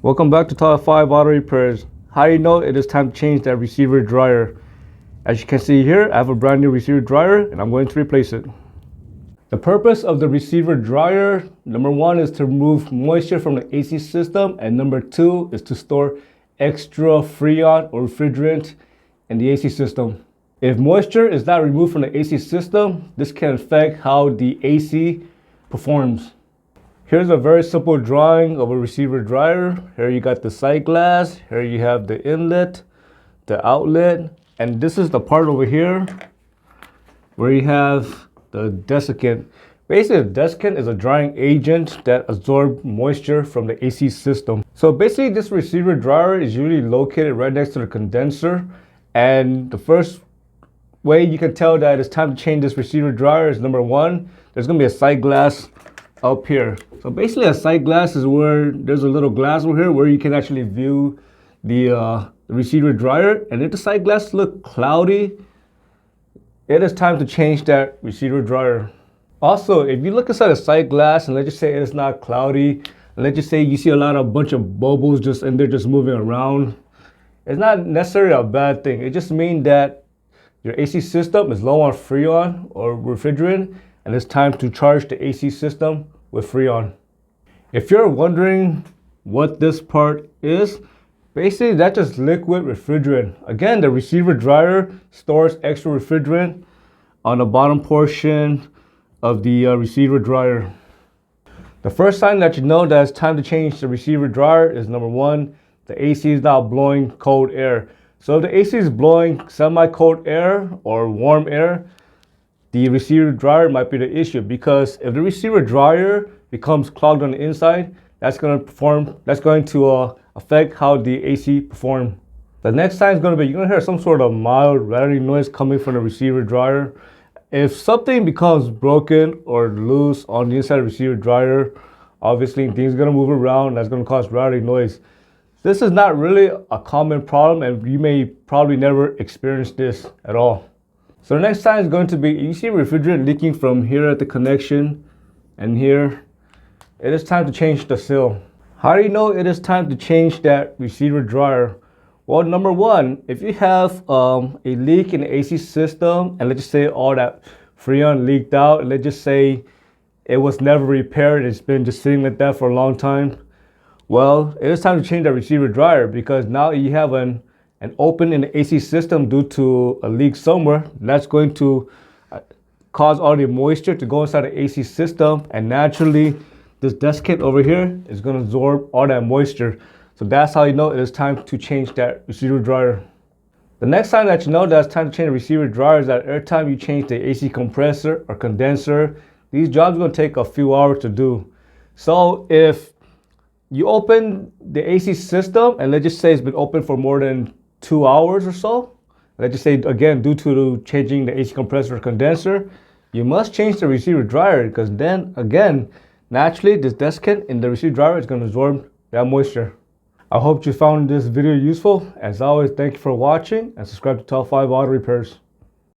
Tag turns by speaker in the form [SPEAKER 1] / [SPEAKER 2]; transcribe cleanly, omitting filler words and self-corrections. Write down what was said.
[SPEAKER 1] Welcome back to Top 5 Auto Repairs. How do you know it is time to change that receiver dryer? As you can see here, I have a brand new receiver dryer and I'm going to replace it. The purpose of the receiver dryer, number one, is to remove moisture from the AC system, and number two is to store extra freon or refrigerant in the AC system. If moisture is not removed from the AC system, this can affect how the AC performs. Here's a very simple drawing of a receiver dryer. Here you got the sight glass, here you have the inlet, the outlet, and this is the part over here where you have the desiccant. Basically, the desiccant is a drying agent that absorbs moisture from the AC system. So basically, this receiver dryer is usually located right next to the condenser, and the first way you can tell that it's time to change this receiver dryer is number one, there's going to be a sight glass up here. So basically, a sight glass is where there's a little glass over here where you can actually view the receiver dryer. And if the sight glass look cloudy, it is time to change that receiver dryer. Also, if you look inside a sight glass and let's just say it's not cloudy, and let's just say you see a bunch of bubbles just in there just moving around, it's not necessarily a bad thing. It just means that your AC system is low on freon or refrigerant, and it's time to charge the AC system with freon. If you're wondering what this part is, basically that's just liquid refrigerant. Again, the receiver dryer stores extra refrigerant on the bottom portion of the receiver dryer. The first sign that you know that it's time to change the receiver dryer is number one, the AC is now blowing cold air. So if the AC is blowing semi-cold air or warm air, the receiver dryer might be the issue, because if the receiver dryer becomes clogged on the inside, that's going to affect how the AC performs. The next sign is going to be, you're going to hear some sort of mild rattling noise coming from the receiver dryer. If something becomes broken or loose on the inside of the receiver dryer, obviously things are going to move around. That's going to cause rattling noise. This is not really a common problem, and you may probably never experience this at all. So the next sign is going to be, you see refrigerant leaking from here at the connection and here. It is time to change the seal. How do you know it is time to change that receiver dryer? Well, number one, if you have a leak in the AC system, and let's just say all that freon leaked out, and let's just say it was never repaired, it's been just sitting like that for a long time, well, it is time to change that receiver dryer, because now you have an open in the AC system due to a leak somewhere. That's going to cause all the moisture to go inside the AC system, and naturally this desiccant over here is going to absorb all that moisture. So that's how you know it is time to change that receiver dryer. The next sign that you know that it's time to change the receiver dryer is that every time you change the AC compressor or condenser, these jobs are going to take a few hours to do. So if you open the AC system, and let's just say it's been open for more than 2 hours or so, let's just say again due to changing the AC compressor or condenser, you must change the receiver dryer, because then again naturally this desiccant in the receiver dryer is going to absorb that moisture. I hope you found this video useful. As always, thank you for watching, and subscribe to Top 5 Auto Repairs.